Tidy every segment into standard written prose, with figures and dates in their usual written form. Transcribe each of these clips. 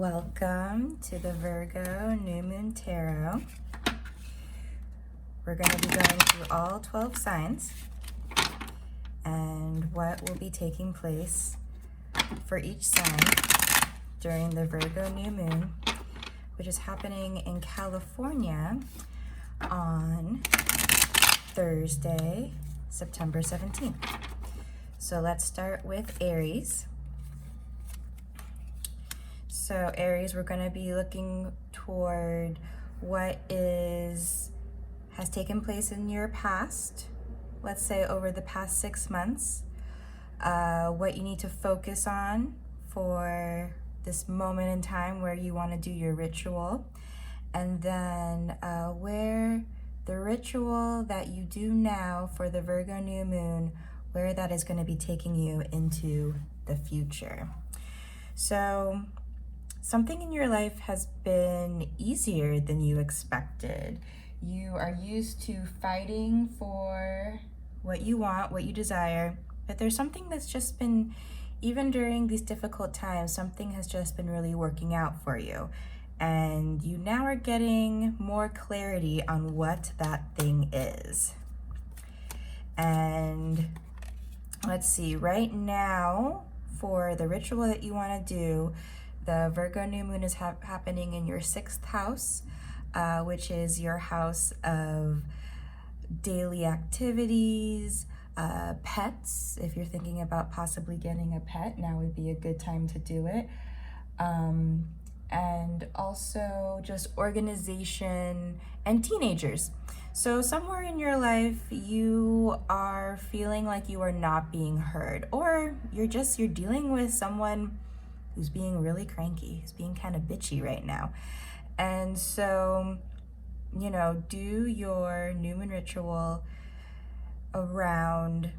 Welcome to the Virgo New Moon Tarot. We're going to be going through all 12 signs and what will be taking place for each sign during the Virgo New Moon, which is happening in California on Thursday, September 17th. So let's start with Aries. So Aries, we're going to be looking toward what has taken place in your past, let's say over the past 6 months, what you need to focus on for this moment in time where you want to do your ritual, and then where the ritual that you do now for the Virgo New Moon, where that is going to be taking you into the future. So something in your life has been easier than you expected. You are used to fighting for what you want, what you desire, but there's something that's just been, even during these difficult times, something has just been really working out for you. And you now are getting more clarity on what that thing is. And let's see, right now, for the ritual that you want to do, the Virgo New Moon is happening in your 6th house, which is your house of daily activities, pets. If you're thinking about possibly getting a pet, now would be a good time to do it. And also just organization and teenagers. So somewhere in your life, you are feeling like you are not being heard, or you're dealing with someone who's being really cranky, who's being kind of bitchy right now. And so, do your new moon ritual around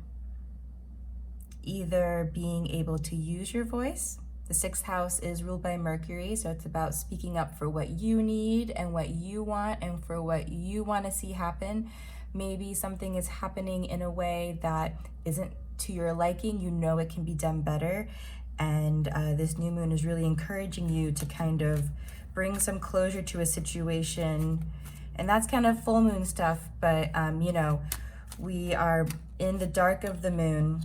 either being able to use your voice. The 6th house is ruled by Mercury, so it's about speaking up for what you need and what you want and for what you want to see happen. Maybe something is happening in a way that isn't to your liking. It can be done better. And this new moon is really encouraging you to kind of bring some closure to a situation. And that's kind of full moon stuff, but we are in the dark of the moon,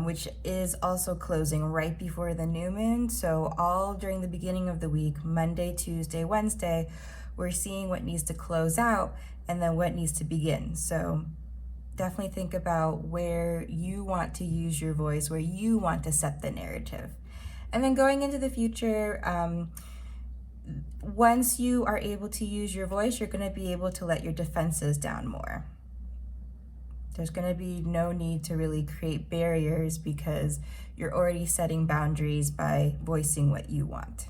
which is also closing right before the new moon. So all during the beginning of the week, Monday, Tuesday, Wednesday, we're seeing what needs to close out and then what needs to begin. So definitely think about where you want to use your voice, where you want to set the narrative. And then going into the future, once you are able to use your voice, you're going to be able to let your defenses down more. There's going to be no need to really create barriers because you're already setting boundaries by voicing what you want.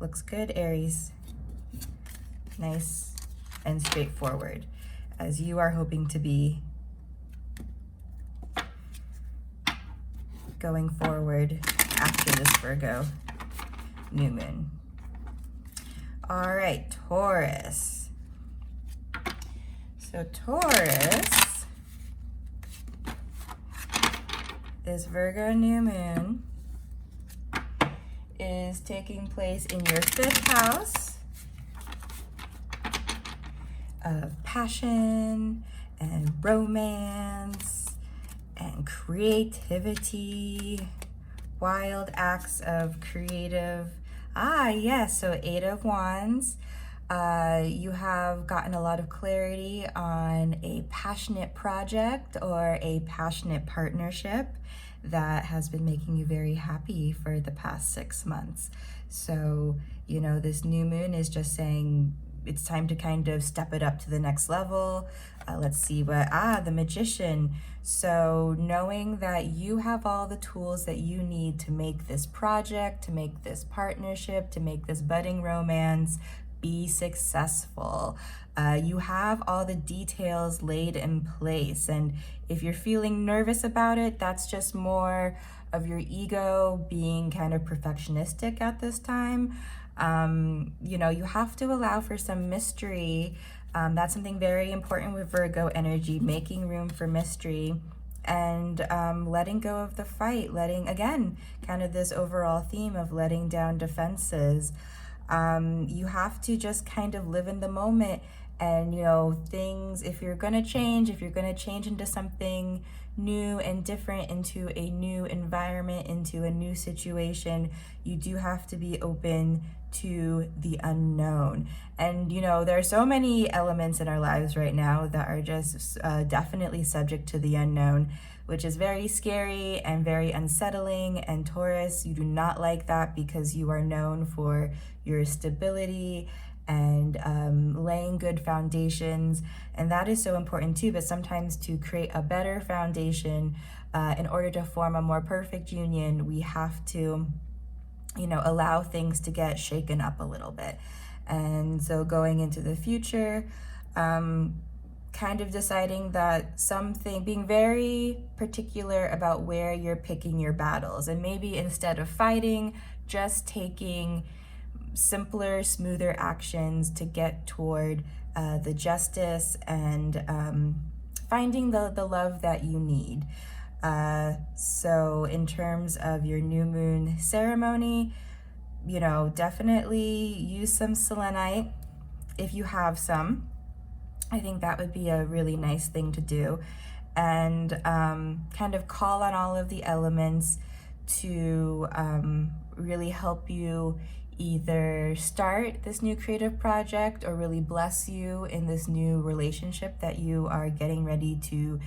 Looks good, Aries. Nice and straightforward, as you are hoping to be going forward after this Virgo new moon. All right, Taurus. So Taurus, this Virgo new moon is taking place in your 5th house of passion and romance and creativity, wild acts of creative. Yes, so 8 of Wands. You have gotten a lot of clarity on a passionate project or a passionate partnership that has been making you very happy for the past 6 months. So, this new moon is just saying it's time to kind of step it up to the next level. Let's see the Magician. So knowing that you have all the tools that you need to make this project, to make this partnership, to make this budding romance be successful. You have all the details laid in place. And if you're feeling nervous about it, that's just more of your ego being kind of perfectionistic at this time. You have to allow for some mystery. That's something very important with Virgo energy, making room for mystery and letting go of the fight, letting, again, kind of this overall theme of letting down defenses. You have to just kind of live in the moment, and things, if you're going to change into something new and different, into a new environment, into a new situation, you do have to be open to the unknown. And there are so many elements in our lives right now that are just definitely subject to the unknown, which is very scary and very unsettling. And Taurus, you do not like that, because you are known for your stability and laying good foundations, and that is so important too. But sometimes, to create a better foundation, in order to form a more perfect union, we have to allow things to get shaken up a little bit. And so going into the future, kind of deciding that something, being very particular about where you're picking your battles, and maybe instead of fighting, just taking simpler, smoother actions to get toward the justice and finding the love that you need. So in terms of your new moon ceremony, definitely use some selenite if you have some. I think that would be a really nice thing to do, and kind of call on all of the elements to really help you either start this new creative project or really bless you in this new relationship that you are getting ready to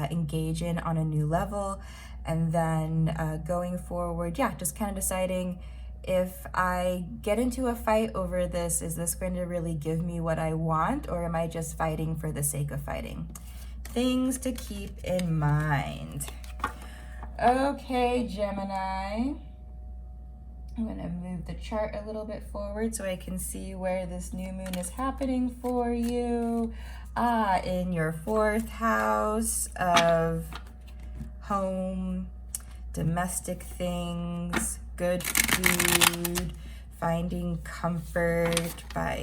engage in on a new level. And then going forward, just kind of deciding, if I get into a fight over this, is this going to really give me what I want, or am I just fighting for the sake of fighting? Things to keep in mind. Okay, Gemini. I'm going to move the chart a little bit forward so I can see where this new moon is happening for you. In your 4th house of home, domestic things, good food, finding comfort by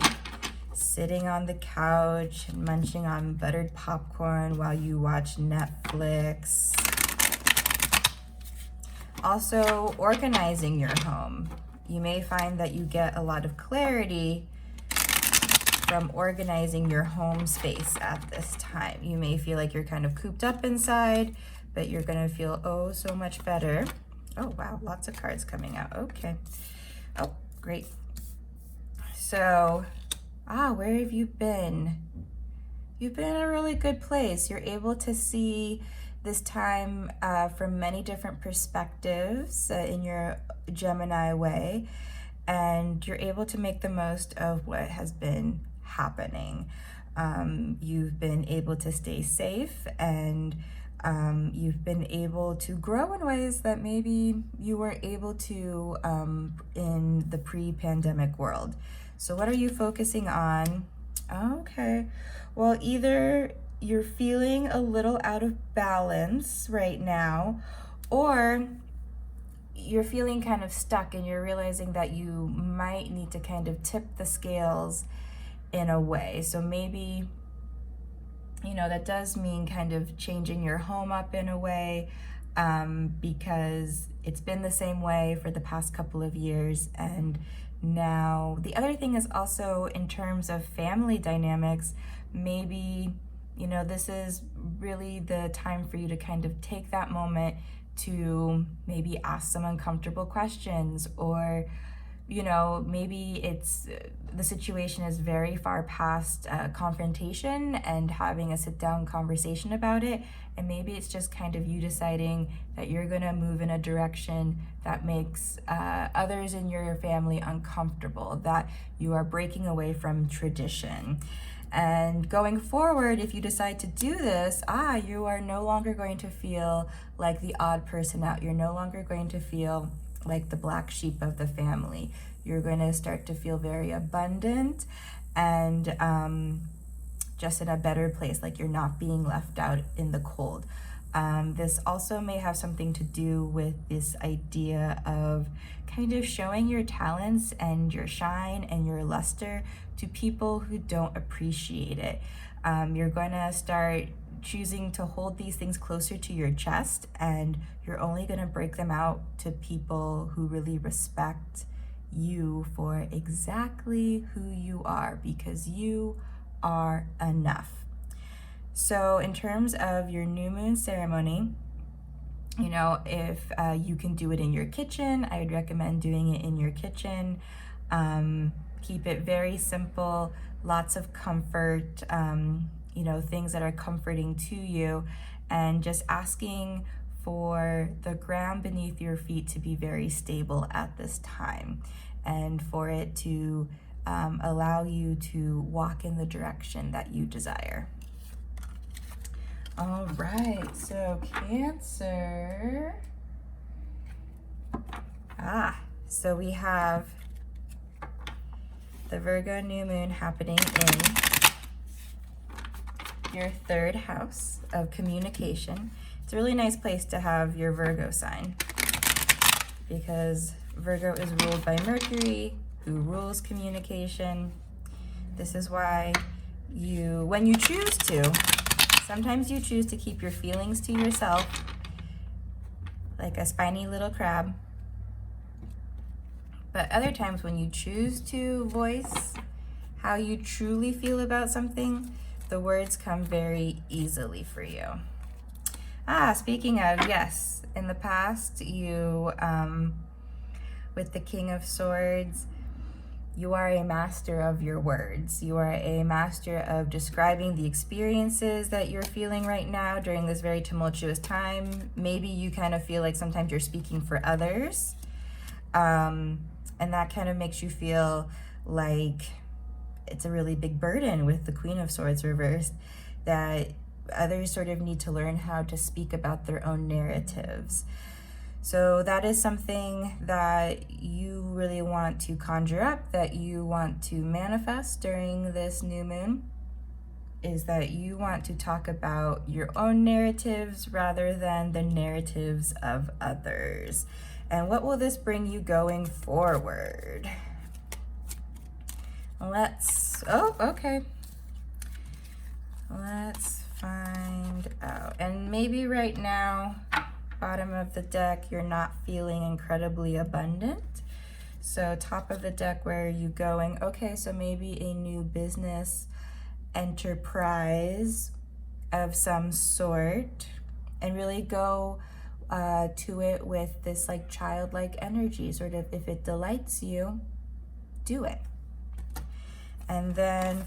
sitting on the couch and munching on buttered popcorn while you watch Netflix. Also, organizing your home. You may find that you get a lot of clarity from organizing your home space at this time. You may feel like you're kind of cooped up inside, but you're going to feel so much better. Oh, wow, lots of cards coming out. Okay. Oh, great. So, where have you been? You've been in a really good place. You're able to see this time from many different perspectives in your Gemini way, and you're able to make the most of what has been happening. You've been able to stay safe, and you've been able to grow in ways that maybe you were able to in the pre-pandemic world. So what are you focusing on? Okay, well, either you're feeling a little out of balance right now, or you're feeling kind of stuck and you're realizing that you might need to kind of tip the scales in a way. So maybe, that does mean kind of changing your home up in a way, because it's been the same way for the past couple of years. And now the other thing is also in terms of family dynamics, maybe this is really the time for you to kind of take that moment to maybe ask some uncomfortable questions, or, maybe it's the situation is very far past confrontation and having a sit-down conversation about it, and maybe it's just kind of you deciding that you're going to move in a direction that makes others in your family uncomfortable, that you are breaking away from tradition. And going forward, if you decide to do this, you are no longer going to feel like the odd person out. You're no longer going to feel like the black sheep of the family. You're going to start to feel very abundant and just in a better place, like you're not being left out in the cold. This also may have something to do with this idea of kind of showing your talents and your shine and your luster to people who don't appreciate it. You're going to start choosing to hold these things closer to your chest, and you're only going to break them out to people who really respect you for exactly who you are, because you are enough. So in terms of your new moon ceremony, you know, if you can do it in your kitchen, I would recommend doing it in your kitchen. Keep it very simple, lots of comfort, you know, things that are comforting to you, and just asking for the ground beneath your feet to be very stable at this time, and for it to allow you to walk in the direction that you desire. All right, so Cancer. So we have the Virgo new moon happening in your 3rd house of communication. It's a really nice place to have your Virgo sign, because Virgo is ruled by Mercury, who rules communication. This is why when you choose to, sometimes you choose to keep your feelings to yourself, like a spiny little crab. But other times when you choose to voice how you truly feel about something, the words come very easily for you. Speaking of, yes, in the past, you, with the King of Swords, you are a master of your words. You are a master of describing the experiences that you're feeling right now during this very tumultuous time. Maybe you kind of feel like sometimes you're speaking for others. And that kind of makes you feel like it's a really big burden with the Queen of Swords reversed, that others sort of need to learn how to speak about their own narratives. So that is something that you really want to conjure up, that you want to manifest during this new moon, is that you want to talk about your own narratives rather than the narratives of others. And what will this bring you going forward? Let's find out. And maybe right now, bottom of the deck, you're not feeling incredibly abundant. So top of the deck, where are you going? Okay, so maybe a new business enterprise of some sort, and really go to it with this like childlike energy, sort of, if it delights you, do it. And then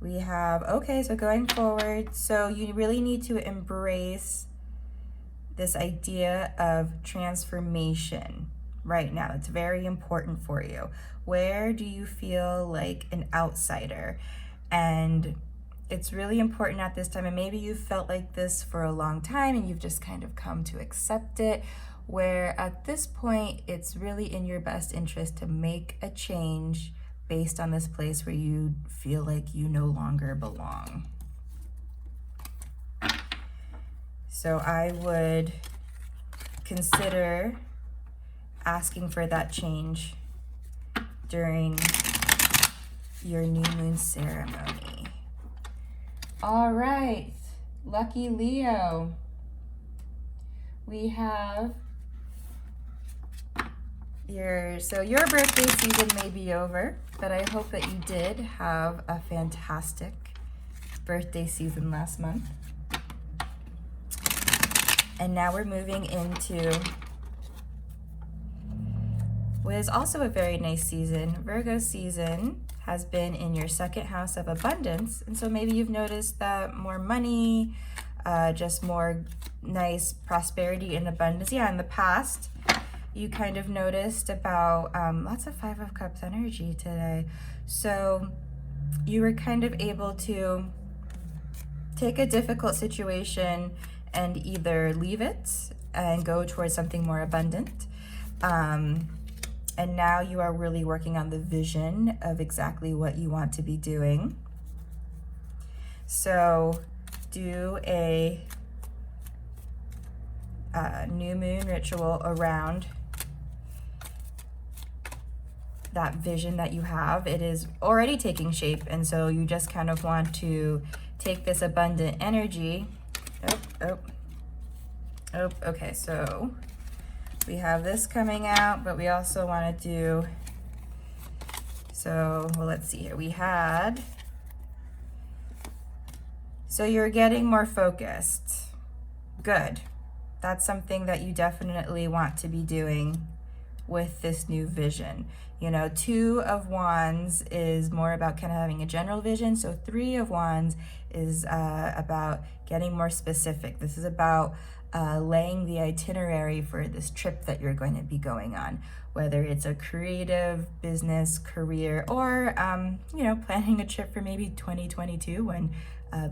we have, okay, so going forward, so you really need to embrace this idea of transformation right now. It's very important for you. Where do you feel like an outsider? And it's really important at this time, and maybe you've felt like this for a long time and you've just kind of come to accept it, where at this point, it's really in your best interest to make a change based on this place where you feel like you no longer belong. So I would consider asking for that change during your new moon ceremony. All right, lucky Leo. We have your birthday season may be over, but I hope that you did have a fantastic birthday season last month. And now we're moving into what is also a very nice season. Virgo season has been in your 2nd house of abundance. And so maybe you've noticed that more money, just more nice prosperity and abundance. Yeah, in the past, you kind of noticed about lots of 5 of Cups energy today. So you were kind of able to take a difficult situation and either leave it and go towards something more abundant. And now you are really working on the vision of exactly what you want to be doing. So do a new moon ritual around that vision that you have, it is already taking shape. And so you just kind of want to take this abundant energy. Okay, so we have this coming out, but we also want to do, so, well, let's see here. We had, so you're getting more focused. Good. That's something that you definitely want to be doing with this new vision. You know, 2 of Wands is more about kind of having a general vision. So 3 of Wands is about getting more specific. This is about laying the itinerary for this trip that you're going to be going on, whether it's a creative, business, career, or, you know, planning a trip for maybe 2022 when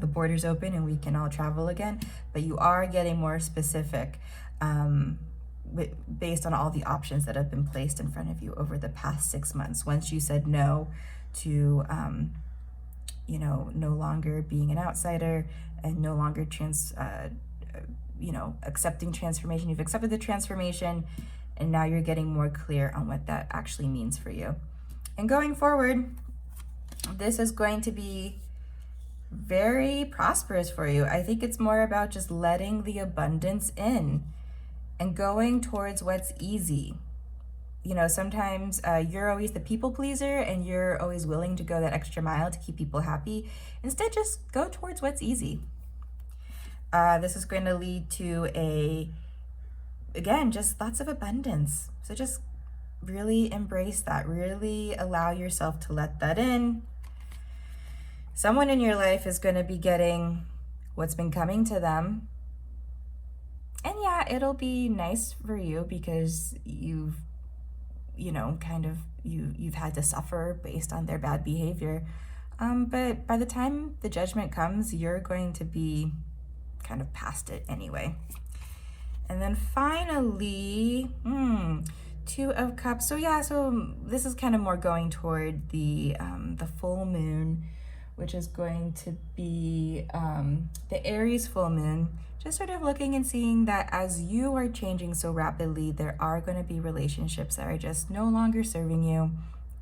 the borders open and we can all travel again. But you are getting more specific based on all the options that have been placed in front of you over the past 6 months. Once you said no to, you know, no longer being an outsider and no longer you know, accepting transformation. You've accepted the transformation, and now you're getting more clear on what that actually means for you. And going forward, this is going to be very prosperous for you. I think it's more about just letting the abundance in and going towards what's easy. You know, sometimes you're always the people pleaser and you're always willing to go that extra mile to keep people happy. Instead, just go towards what's easy. This is going to lead to again, just lots of abundance. So just really embrace that. Really allow yourself to let that in. Someone in your life is going to be getting what's been coming to them. And yeah, it'll be nice for you because you've had to suffer based on their bad behavior. But by the time the judgment comes, you're going to be kind of past it anyway. And then finally, 2 of Cups. So yeah, so this is kind of more going toward the full moon, which is going to be the Aries full moon. Just sort of looking and seeing that as you are changing so rapidly, there are going to be relationships that are just no longer serving you.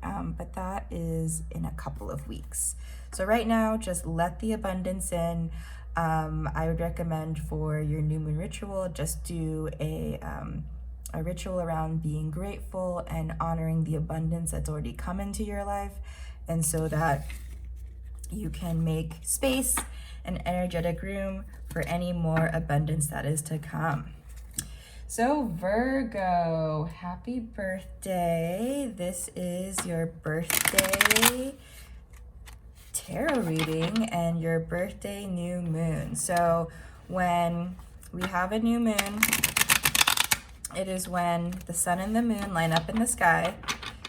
But that is in a couple of weeks. So right now, just let the abundance in. I would recommend for your new moon ritual, just do a ritual around being grateful and honoring the abundance that's already come into your life. And so that you can make space and energetic room for any more abundance that is to come. So Virgo, happy birthday. This is your birthday tarot reading and your birthday new moon. So when we have a new moon, it is when the sun and the moon line up in the sky.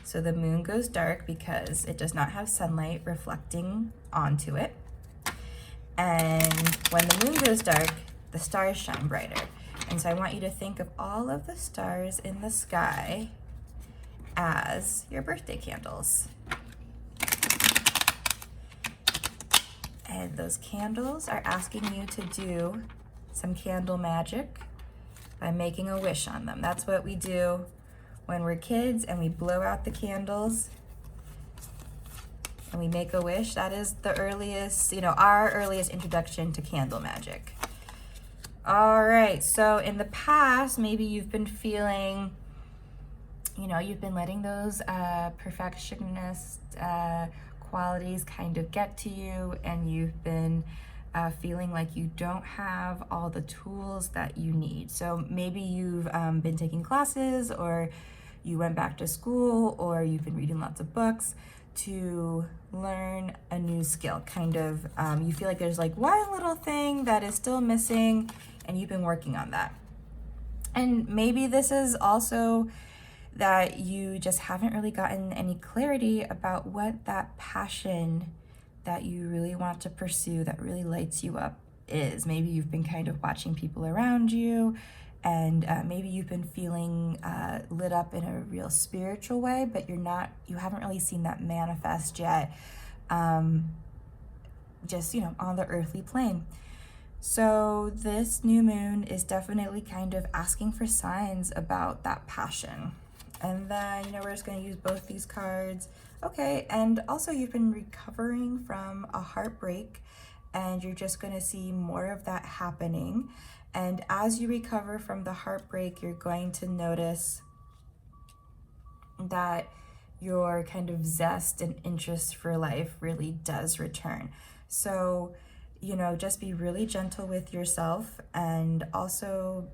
So the moon goes dark because it does not have sunlight reflecting onto it. And when the moon goes dark, the stars shine brighter. And so I want you to think of all of the stars in the sky as your birthday candles. And those candles are asking you to do some candle magic by making a wish on them. That's what we do when we're kids and we blow out the candles and we make a wish. That is the earliest, our earliest introduction to candle magic. All right, so in the past, maybe you've been feeling, you've been letting those perfectionist qualities kind of get to you, and you've been feeling like you don't have all the tools that you need. So maybe you've been taking classes, or you went back to school, or you've been reading lots of books to learn a new skill. You feel like there's like one little thing that is still missing, and you've been working on that. And maybe this is also that you just haven't really gotten any clarity about what that passion that you really want to pursue, that really lights you up, is. Maybe you've been kind of watching people around you, and maybe you've been feeling lit up in a real spiritual way, but you haven't really seen that manifest yet, just on the earthly plane. So this new moon is definitely kind of asking for signs about that passion. And then, we're just going to use both these cards. Okay, and also you've been recovering from a heartbreak, and you're just going to see more of that happening. And as you recover from the heartbreak, you're going to notice that your kind of zest and interest for life really does return. So, just be really gentle with yourself. And also,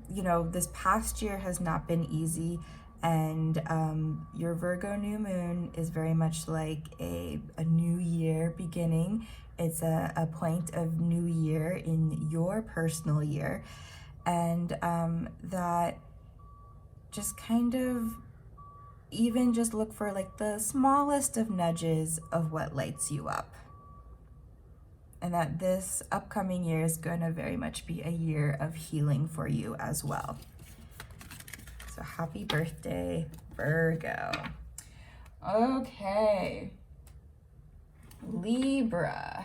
this past year has not been easy. And your Virgo new moon is very much like a new year beginning. It's a point of new year in your personal year. And that just kind of even just look for like the smallest of nudges of what lights you up. And that this upcoming year is going to very much be a year of healing for you as well. So happy birthday, Virgo. Okay, Libra.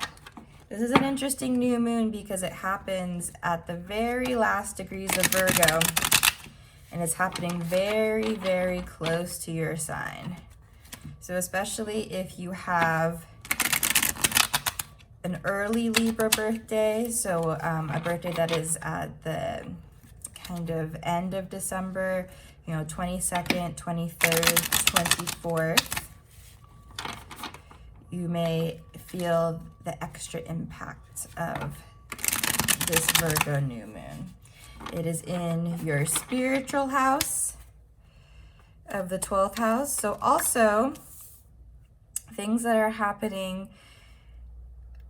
This is an interesting new moon because it happens at the very last degrees of Virgo. And it's happening very, very close to your sign. So especially if you have an early Libra birthday, so a birthday that is at the kind of end of December, 22nd, 23rd, 24th, you may feel the extra impact of this Virgo new moon. It is in your spiritual house of the 12th house. So also things that are happening,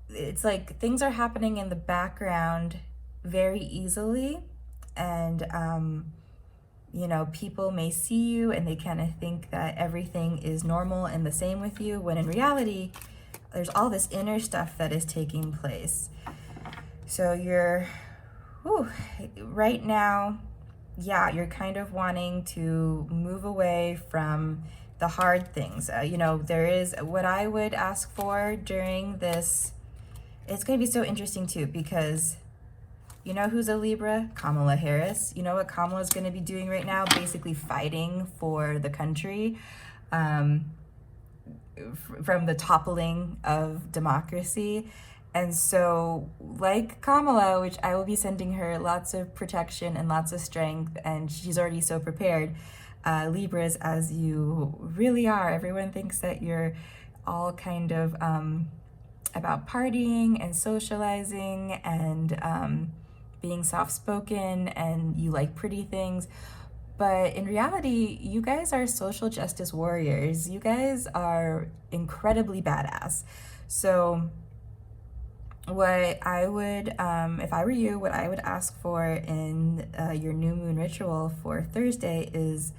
it's like things are happening in the background very easily. And, people may see you and they kind of think that everything is normal and the same with you, when in reality, there's all this inner stuff that is taking place. So you're right now, you're kind of wanting to move away from the hard things. There is what I would ask for during this. It's going to be so interesting too, because who's a Libra? Kamala Harris. You know what Kamala is going to be doing right now? Basically fighting for the country from the toppling of democracy. And so, like Kamala, which I will be sending her lots of protection and lots of strength, and she's already so prepared, Libras, as you really are, everyone thinks that you're all kind of about partying and socializing and being soft-spoken, and you like pretty things. But in reality, you guys are social justice warriors. You guys are incredibly badass. So what I would, if I were you, what I would ask for in your new moon ritual for Thursday is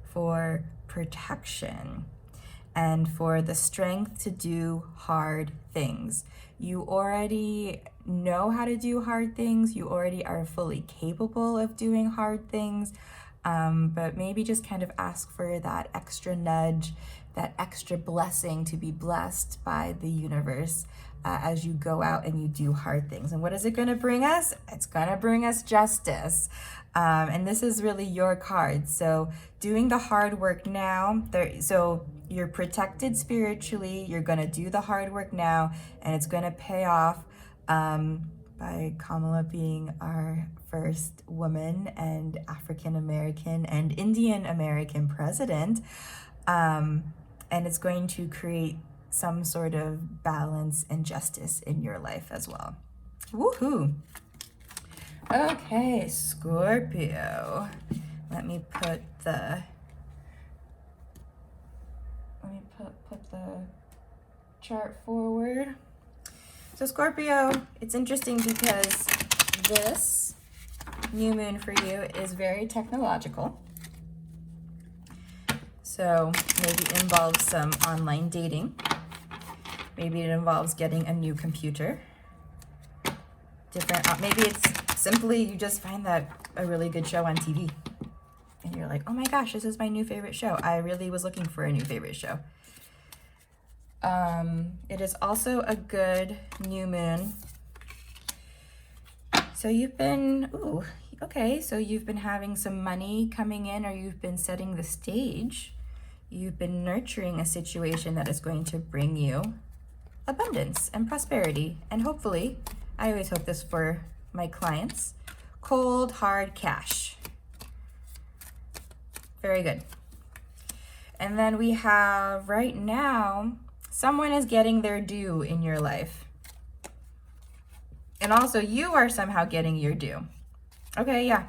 for protection and for the strength to do hard things. You already know how to do hard things. You already are fully capable of doing hard things. But maybe just kind of ask for that extra nudge, that extra blessing to be blessed by the universe as you go out and you do hard things. And what is it going to bring us? It's going to bring us justice. And this is really your card. So doing the hard work now, so you're protected spiritually, you're going to do the hard work now, and it's going to pay off by Kamala being our first woman and African American and Indian American president. And it's going to create some sort of balance and justice in your life as well. Woohoo! Okay, Scorpio. Let me put the chart forward. So Scorpio, it's interesting because this new moon for you is very technological. So maybe it involves some online dating. Maybe it involves getting a new computer. Maybe it's simply you just find that a really good show on TV. And you're like, oh my gosh, this is my new favorite show. I really was looking for a new favorite show. It is also a good new moon. So you've been, Okay, so you've been having some money coming in, or you've been setting the stage. You've been nurturing a situation that is going to bring you abundance and prosperity. And hopefully, I always hope this for my clients, cold, hard cash. Very good. And then we have right now, someone is getting their due in your life. And also you are somehow getting your due. Okay, yeah.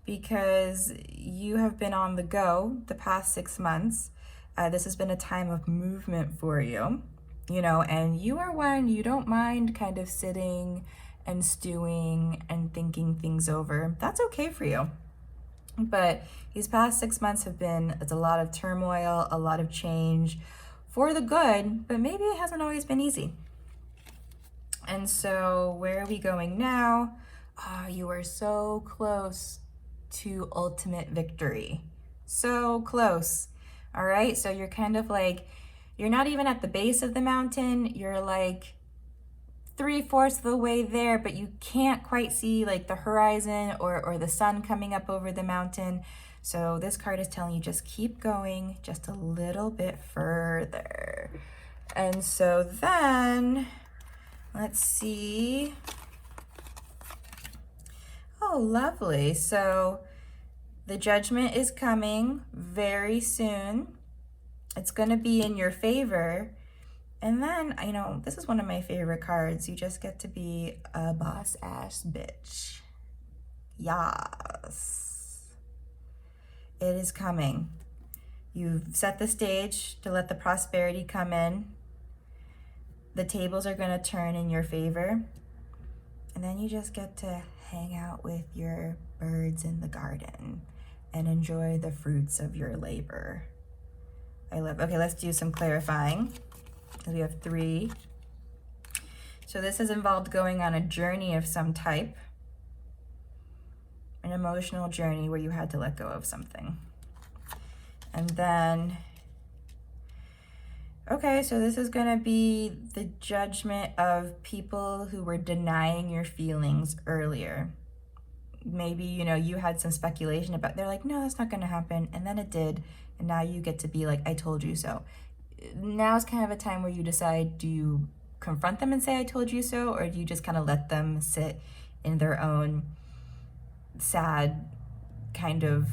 Because you have been on the go the past 6 months. This has been a time of movement for you, you know, and you are one, you don't mind kind of sitting and stewing and thinking things over. That's okay for you. But these past 6 months have been, it's a lot of turmoil, a lot of change for the good, but maybe it hasn't always been easy. And so where are we going now? Oh, you are so close to ultimate victory. So close. All right. So you're kind of like, you're not even at the base of the mountain. You're like 3/4 of the way there, but you can't quite see like the horizon or the sun coming up over the mountain. So this card is telling you just keep going just a little bit further. And so then let's see. Oh, lovely. So the judgment is coming very soon. It's going to be in your favor. And then, you know, this is one of my favorite cards. You just get to be a boss ass bitch. Yes. It is coming. You've set the stage to let the prosperity come in. The tables are going to turn in your favor. And then you just get to hang out with your birds in the garden and enjoy the fruits of your labor. I love, okay, let's do some clarifying. We have 3. So this has involved going on a journey of some type, an emotional journey where you had to let go of something. And then, okay, so this is going to be the judgment of people who were denying your feelings earlier. Maybe, you know, you had some speculation about, they're like, no, that's not going to happen. And then it did. And now you get to be like, I told you so. Now is kind of a time where you decide, do you confront them and say, I told you so? Or do you just kind of let them sit in their own sad kind of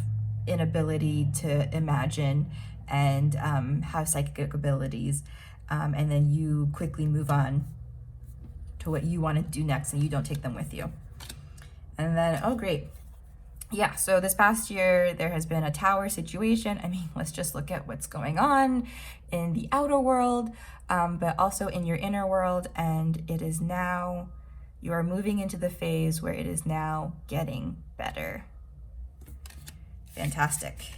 inability to imagine and have psychic abilities, and then you quickly move on to what you want to do next and you don't take them with you. And then, oh great, yeah, so this past year there has been a tower situation. I mean, let's just look at what's going on in the outer world, but also in your inner world, and it is now, you are moving into the phase where it is now getting better. Fantastic.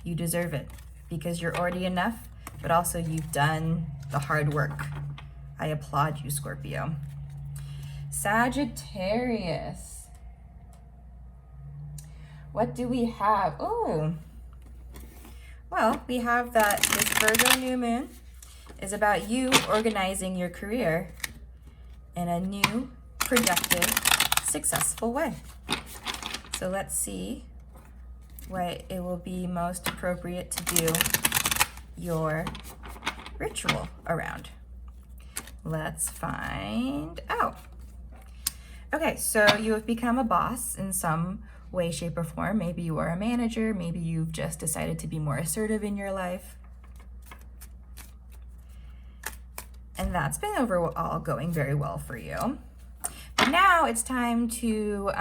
You deserve it because you're already enough, but also you've done the hard work. I applaud you, Scorpio. Sagittarius. What do we have? Oh, well, we have that this Virgo New Moon is about you organizing your career in a new, productive, successful way. So let's see what it will be most appropriate to do your ritual around. Let's find out. Okay, so you have become a boss in some way, shape, or form. Maybe you are a manager. Maybe you've just decided to be more assertive in your life. And that's been overall going very well for you. But now it's time to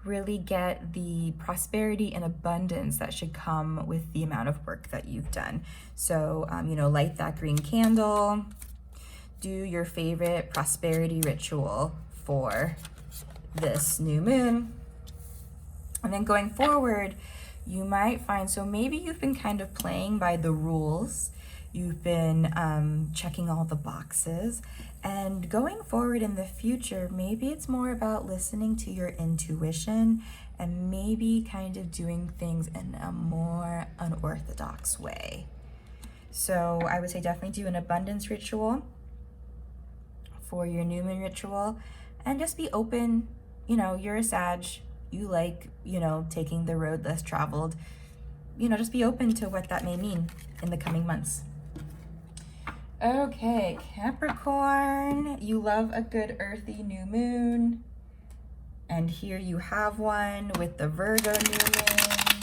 really get the prosperity and abundance that should come with the amount of work that you've done. So, you know, light that green candle, do your favorite prosperity ritual for this new moon. And then going forward, you might find, so maybe you've been kind of playing by the rules. You've been checking all the boxes. And going forward in the future, maybe it's more about listening to your intuition and maybe kind of doing things in a more unorthodox way. So I would say definitely do an abundance ritual for your new moon ritual and just be open you know, you're a Sag, you like, you know, taking the road less traveled, you know, just be open to what that may mean in the coming months. Okay, Capricorn, you love a good earthy new moon. And here you have one with the Virgo new moon.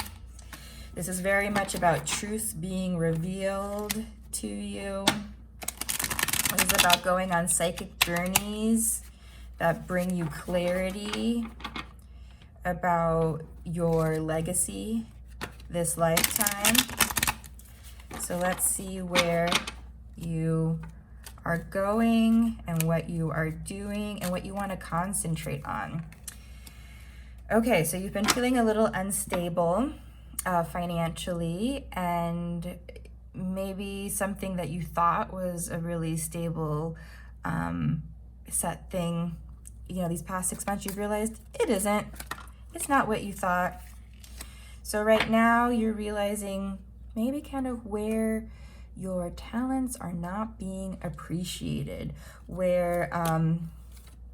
This is very much about truth being revealed to you. This is about going on psychic journeys that bring you clarity about your legacy this lifetime. So let's see where you are going and what you are doing and what you want to concentrate on. Okay, so you've been feeling a little unstable financially, and maybe something that you thought was a really stable set thing, you know, these past 6 months, you've realized it isn't. It's not what you thought. So right now you're realizing maybe kind of where your talents are not being appreciated, where,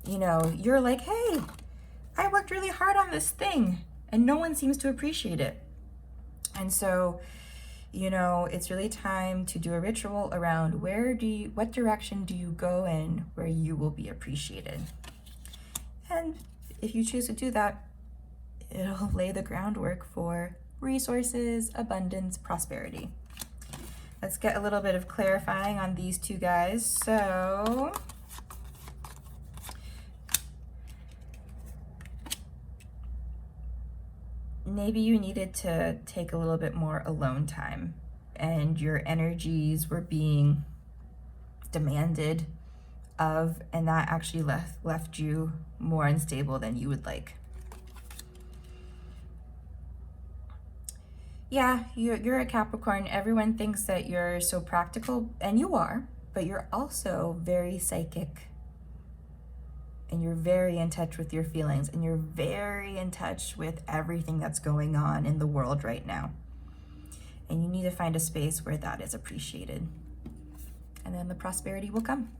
you know, you're like, hey, I worked really hard on this thing and no one seems to appreciate it. And so, you know, it's really time to do a ritual around what direction do you go in where you will be appreciated. And if you choose to do that, it'll lay the groundwork for resources, abundance, prosperity. Let's get a little bit of clarifying on these two guys. So, maybe you needed to take a little bit more alone time and your energies were being demanded of, and that actually left you more unstable than you would like. Yeah, you're a Capricorn. Everyone thinks that you're so practical, and you are, but you're also very psychic. And you're very in touch with your feelings, and you're very in touch with everything that's going on in the world right now. And you need to find a space where that is appreciated. And then the prosperity will come.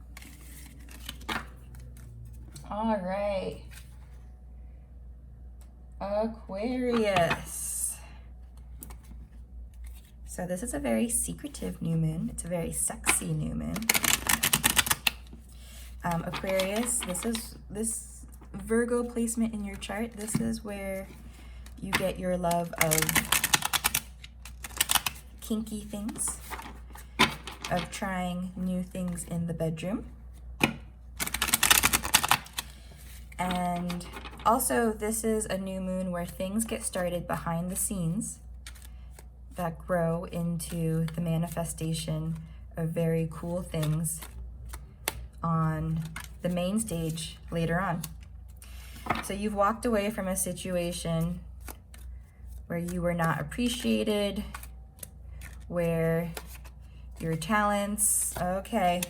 All right. Aquarius. So this is a very secretive new moon. It's a very sexy new moon. Aquarius, this Virgo placement in your chart, this is where you get your love of kinky things, of trying new things in the bedroom. And also, this is a new moon where things get started behind the scenes that grow into the manifestation of very cool things on the main stage later on. So you've walked away from a situation where you were not appreciated, where your talents, okay.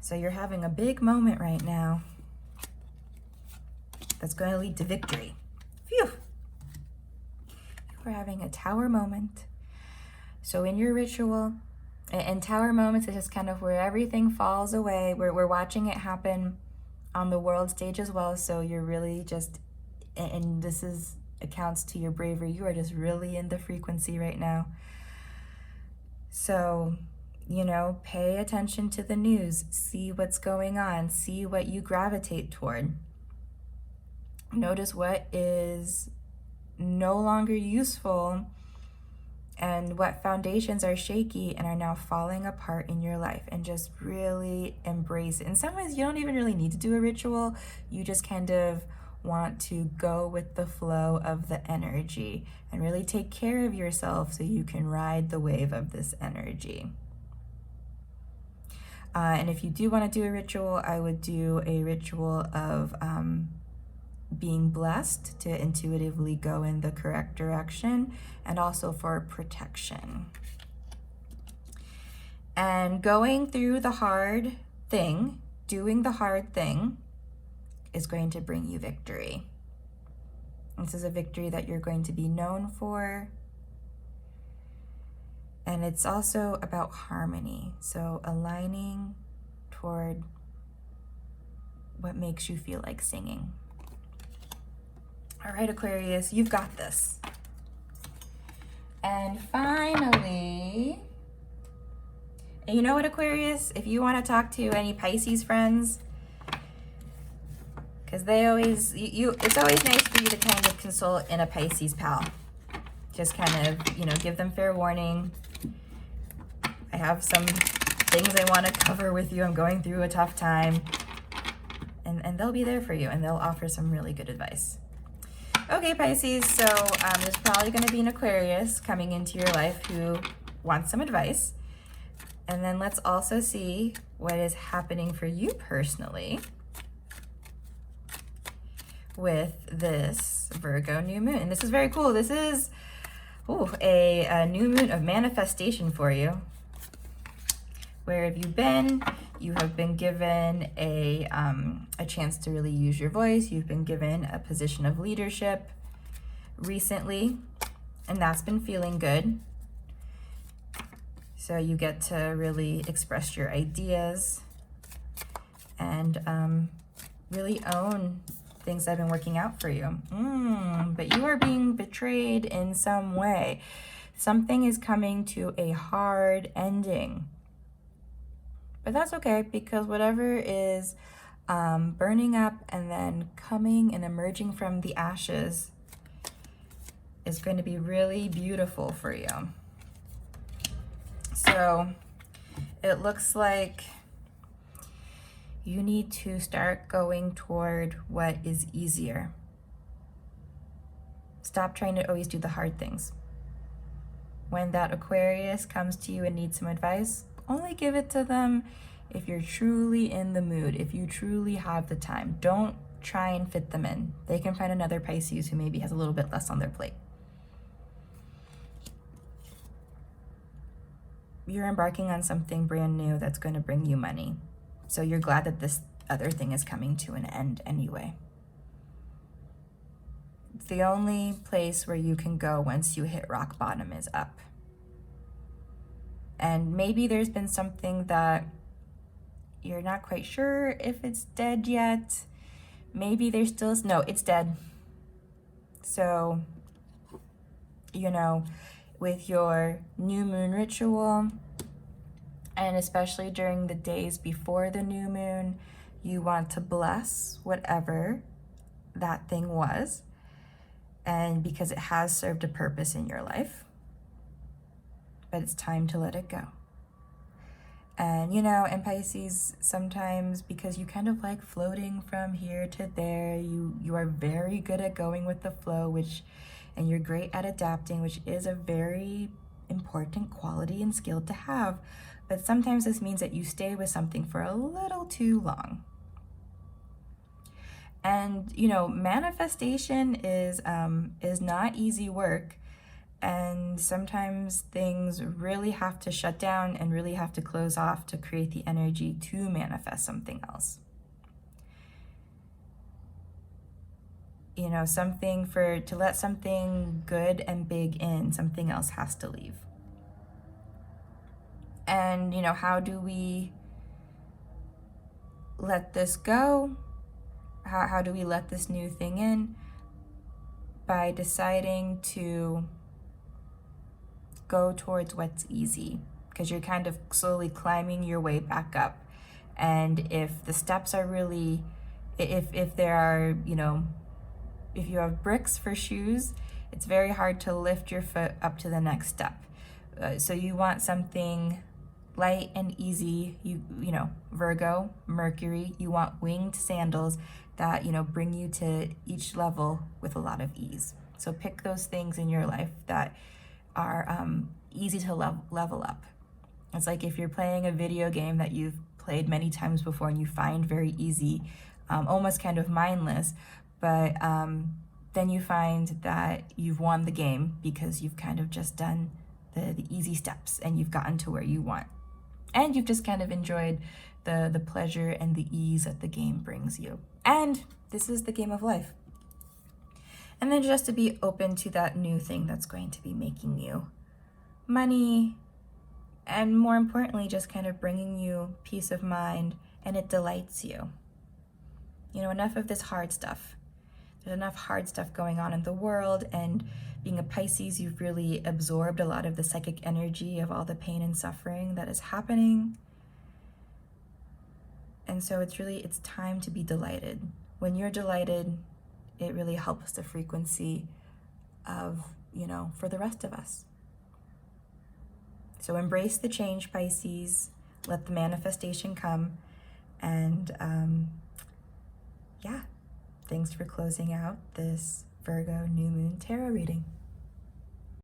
So you're having a big moment right now that's going to lead to victory. Phew. We're having a tower moment. So in your ritual, and tower moments is just kind of where everything falls away. We're watching it happen on the world stage as well. So you're really just, and this is accounts to your bravery. You are just really in the frequency right now. So, you know, pay attention to the news. See what's going on. See what you gravitate toward. Notice what is no longer useful and what foundations are shaky and are now falling apart in your life, and just really embrace it. In some ways, you don't even really need to do a ritual. You just kind of want to go with the flow of the energy and really take care of yourself so you can ride the wave of this energy. And if you do want to do a ritual, I would do a ritual of being blessed to intuitively go in the correct direction, and also for protection. And going through the hard thing, doing the hard thing, is going to bring you victory. This is a victory that you're going to be known for. And it's also about harmony. So aligning toward what makes you feel like singing. All right, Aquarius, you've got this. And finally, and you know what, Aquarius? If you want to talk to any Pisces friends, because they always, it's always nice for you to kind of consult in a Pisces pal. Just kind of, you know, give them fair warning. I have some things I want to cover with you. I'm going through a tough time. And they'll be there for you, and they'll offer some really good advice. Okay, Pisces, so there's probably going to be an Aquarius coming into your life who wants some advice. And then let's also see what is happening for you personally with this Virgo new moon. And this is very cool. This is a new moon of manifestation for you. Where have you been? You have been given a chance to really use your voice. You've been given a position of leadership recently, and that's been feeling good. So you get to really express your ideas and really own things that have been working out for you. But you are being betrayed in some way. Something is coming to a hard ending. But that's okay, because whatever is burning up and then coming and emerging from the ashes is going to be really beautiful for you. So it looks like you need to start going toward what is easier. Stop trying to always do the hard things. When that Aquarius comes to you and needs some advice, only give it to them if you're truly in the mood, if you truly have the time. Don't try and fit them in. They can find another Pisces who maybe has a little bit less on their plate. You're embarking on something brand new that's going to bring you money. So you're glad that this other thing is coming to an end anyway. It's the only place where you can go once you hit rock bottom is up. And maybe there's been something that you're not quite sure if it's dead yet. Maybe there's still, no, it's dead. So, you know, with your new moon ritual, and especially during the days before the new moon, you want to bless whatever that thing was, and because it has served a purpose in your life. But it's time to let it go. And you know, in Pisces, sometimes because you kind of like floating from here to there, you are very good at going with the flow, and you're great at adapting, which is a very important quality and skill to have. But sometimes this means that you stay with something for a little too long. And you know, manifestation is not easy work. And sometimes things really have to shut down and really have to close off to create the energy to manifest something else. You know, to let something good and big in, something else has to leave. And, you know, how do we let this go? How do we let this new thing in? By deciding to go towards what's easy, because you're kind of slowly climbing your way back up. And if the steps are really, if there are, you know, if you have bricks for shoes, it's very hard to lift your foot up to the next step. So you want something light and easy. You know, Virgo, Mercury, you want winged sandals that, you know, bring you to each level with a lot of ease. So pick those things in your life that are easy to level up. It's like if you're playing a video game that you've played many times before and you find very easy, almost kind of mindless, but then you find that you've won the game because you've kind of just done the easy steps and you've gotten to where you want. And you've just kind of enjoyed the pleasure and the ease that the game brings you. And this is the game of life. And then just to be open to that new thing that's going to be making you money, and more importantly, just kind of bringing you peace of mind, and it delights you. You know, enough of this hard stuff. There's enough hard stuff going on in the world, and being a Pisces, you've really absorbed a lot of the psychic energy of all the pain and suffering that is happening. And so it's time to be delighted. When you're delighted, it really helps the frequency of, for the rest of us. So embrace the change, Pisces. Let the manifestation come. And thanks for closing out this Virgo New Moon tarot reading.